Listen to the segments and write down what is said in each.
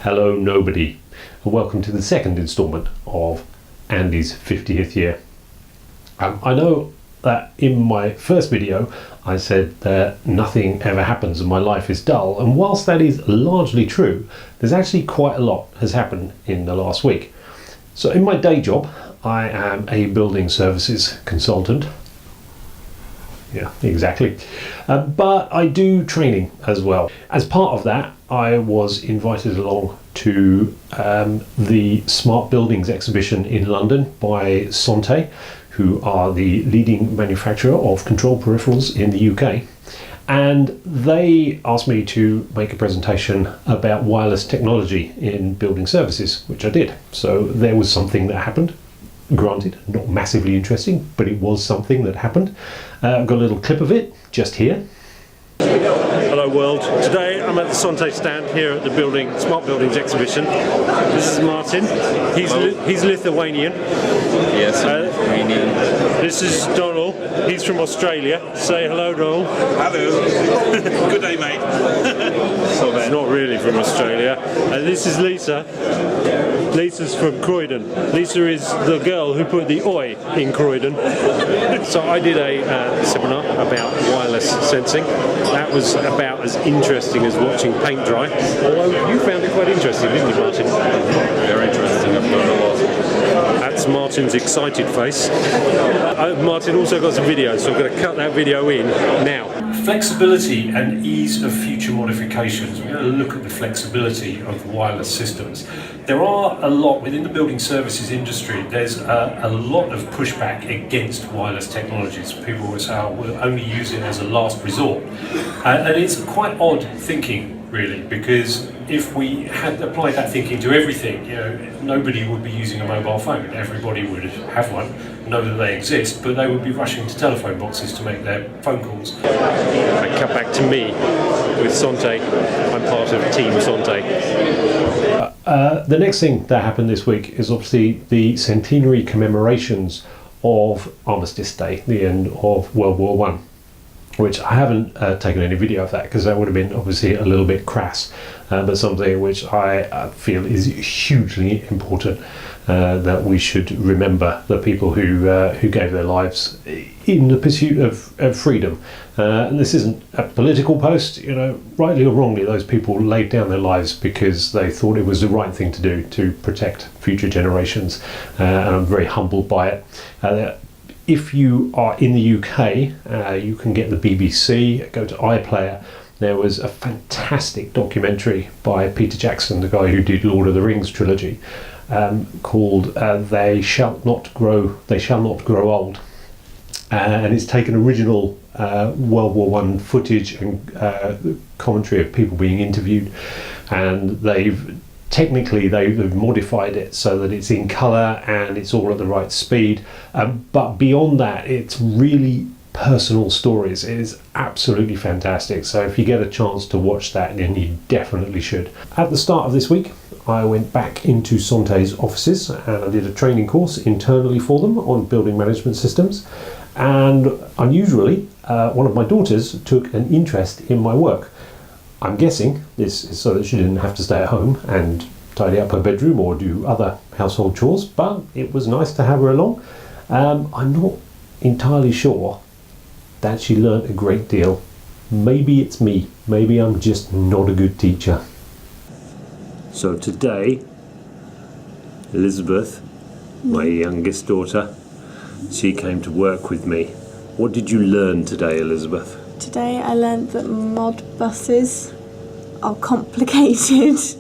Hello nobody, and welcome to the second instalment of Andy's 50th year. I know that in my first video I said that nothing ever happens and my life is dull, and whilst that is largely true, there's actually quite a lot has happened in the last week. So in my day job I am a building services consultant. Yeah, exactly. But I do training as well. As part of that, I was invited along to the Smart Buildings exhibition in London by Sontay, who are the leading manufacturer of control peripherals in the UK. And they asked me to make a presentation about wireless technology in building services, which I did. So there was something that happened. Granted, not massively interesting, but it was something that happened. I've got a little clip of it just here. Hello world. Today I'm at the Sontay stand here at the Smart Buildings exhibition. This is Martin. He's Lithuanian. Yes, Lithuanian. This is Donald. He's from Australia. Say hello, Donald. Hello. Good day, mate. So he's not really from Australia. And this is Lisa. Lisa's from Croydon. Lisa is the girl who put the oi in Croydon. So I did a seminar about wireless sensing. That was about as interesting as watching paint dry. Although you found it quite interesting, didn't you, Martin? Very interesting. I've learned a lot. That's Martin's excited face. Martin also got some videos, so I'm going to cut that video in now. Flexibility and ease of future modifications. We're going to look at the flexibility of wireless systems. There are a lot within the building services industry. There's a lot of pushback against wireless technologies. People will say, oh, we'll only use it as a last resort. And it's quite odd thinking, really, because if we had applied that thinking to everything, nobody would be using a mobile phone. Everybody would have one, know that they exist, but they would be rushing to telephone boxes to make their phone calls. I cut back to me with Sontay. I'm part of Team Sontay. The next thing that happened this week is obviously the centenary commemorations of Armistice Day, the end of World War I. Which I haven't taken any video of that because that would have been obviously a little bit crass, but something which I feel is hugely important, that we should remember the people who gave their lives in the pursuit of freedom. And this isn't a political post, rightly or wrongly, those people laid down their lives because they thought it was the right thing to do to protect future generations, and I'm very humbled by it. If you are in the UK, you can get the BBC, go to iPlayer. There was a fantastic documentary by Peter Jackson, the guy who did Lord of the Rings trilogy, called They Shall Not Grow Old. And it's taken original World War I footage and commentary of people being interviewed, and they've modified it so that it's in colour and it's all at the right speed, but beyond that it's really personal stories. It is absolutely fantastic, so if you get a chance to watch that, then you definitely should. At the start of this week I went back into Sontay's offices and I did a training course internally for them on building management systems, and unusually one of my daughters took an interest in my work. I'm guessing this is so that she didn't have to stay at home and tidy up her bedroom or do other household chores, but it was nice to have her along. I'm not entirely sure that she learnt a great deal. Maybe it's me. Maybe I'm just not a good teacher. So today, Elizabeth, my youngest daughter, she came to work with me. What did you learn today, Elizabeth? Today I learned that mod buses are complicated. Is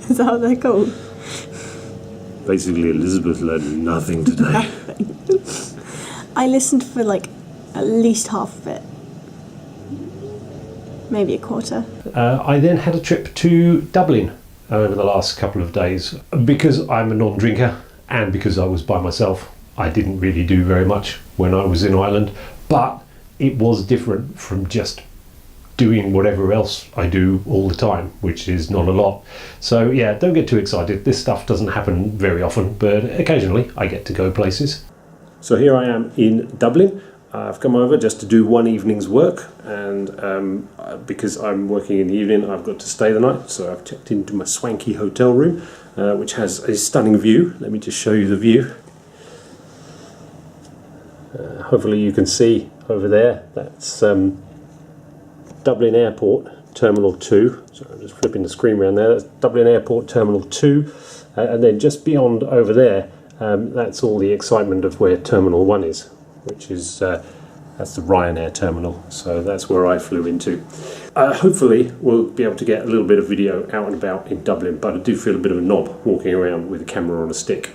that what they're called? Basically, Elizabeth learned nothing today. I listened for at least half of it. Maybe a quarter. I then had a trip to Dublin over the last couple of days. Because I'm a non-drinker and because I was by myself, I didn't really do very much when I was in Ireland, but it was different from just doing whatever else I do all the time, which is not a lot. So yeah, don't get too excited. This stuff doesn't happen very often, but occasionally I get to go places. So here I am in Dublin. I've come over just to do one evening's work, and because I'm working in the evening, I've got to stay the night, so I've checked into my swanky hotel room, which has a stunning view. Let me just show you the view. Hopefully you can see over there, that's Dublin Airport, Terminal 2. So I'm just flipping the screen around there. That's Dublin Airport, Terminal 2. And then just beyond over there, that's all the excitement of where Terminal 1 is, which is that's the Ryanair terminal. So that's where I flew into. Hopefully we'll be able to get a little bit of video out and about in Dublin, but I do feel a bit of a knob walking around with a camera on a stick.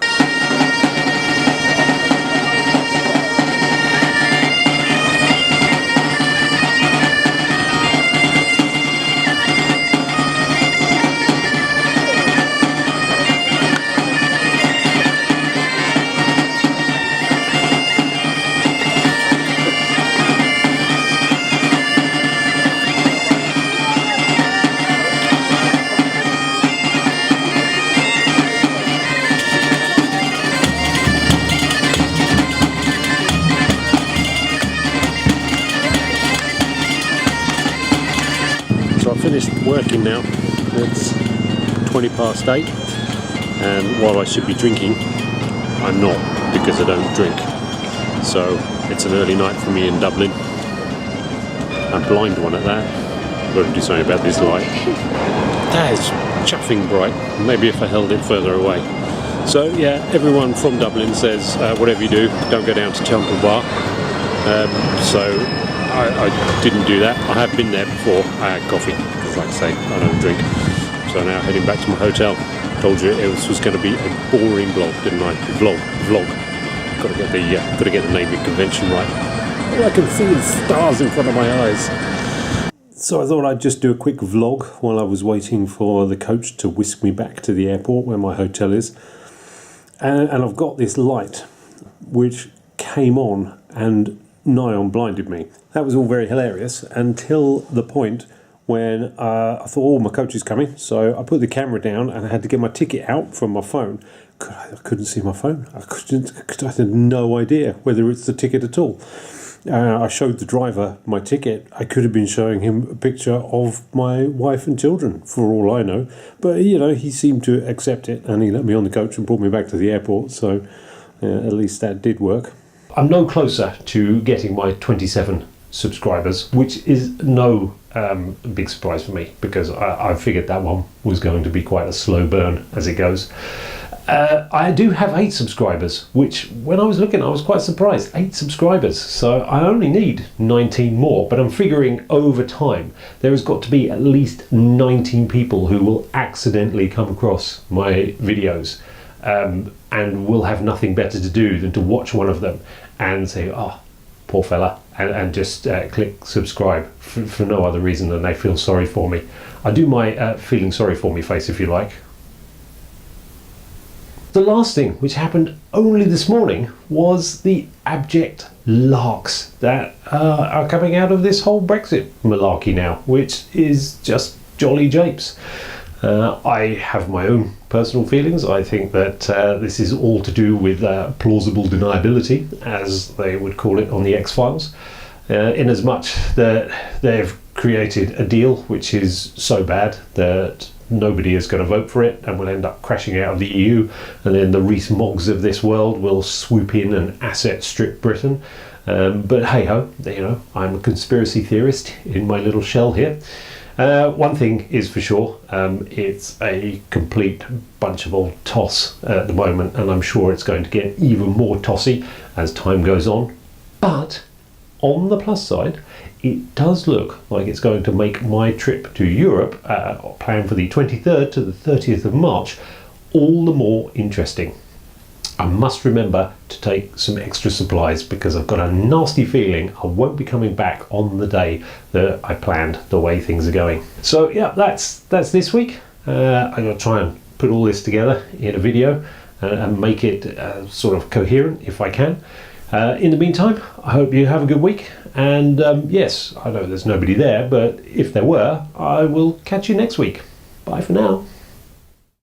So I finished working now. It's 20 past 8, and while I should be drinking, I'm not, because I don't drink. So it's an early night for me in Dublin. I'm blind one at that. I've got to do something about this light. That is chuffing bright. Maybe if I held it further away. So yeah, everyone from Dublin says whatever you do, don't go down to Temple Bar. So I didn't do that. I have been there before. I had coffee, because like I say, I don't drink. So now heading back to my hotel. Told you it was going to be a boring vlog, didn't I? Vlog. Got to get the naming convention right. Oh, I can see the stars in front of my eyes. So I thought I'd just do a quick vlog while I was waiting for the coach to whisk me back to the airport where my hotel is. And I've got this light which came on and nigh on blinded me. That was all very hilarious until the point when I thought, oh, my coach is coming. So I put the camera down and I had to get my ticket out from my phone. I couldn't see my phone. I had no idea whether it's the ticket at all. I showed the driver my ticket. I could have been showing him a picture of my wife and children, for all I know. But, you know, he seemed to accept it, and he let me on the coach and brought me back to the airport. So at least that did work. I'm no closer to getting my 27 subscribers, which is no big surprise for me, because I figured that one was going to be quite a slow burn as it goes. I do have 8 subscribers, which when I was looking, I was quite surprised. 8 subscribers, so I only need 19 more, but I'm figuring over time there has got to be at least 19 people who will accidentally come across my videos and will have nothing better to do than to watch one of them and say, oh, poor fella, and just click subscribe for no other reason than they feel sorry for me. I do my feeling sorry for me face, if you like. The last thing, which happened only this morning, was the abject larks that are coming out of this whole Brexit malarkey now, which is just jolly japes. I have my own personal feelings. I think that this is all to do with plausible deniability, as they would call it on the X-Files, in as much that they've created a deal which is so bad that nobody is going to vote for it and will end up crashing out of the EU, and then the Rees Moggs of this world will swoop in and asset strip Britain. But hey ho, you know, I'm a conspiracy theorist in my little shell here. One thing is for sure, it's a complete bunch of old toss at the moment, and I'm sure it's going to get even more tossy as time goes on. But on the plus side, it does look like it's going to make my trip to Europe, planned for the 23rd to the 30th of March, all the more interesting. I must remember to take some extra supplies, because I've got a nasty feeling I won't be coming back on the day that I planned, the way things are going. So yeah, that's this week. I'm going to try and put all this together in a video and make it sort of coherent if I can. In the meantime, I hope you have a good week, and yes, I know there's nobody there, but if there were, I will catch you next week. Bye for now.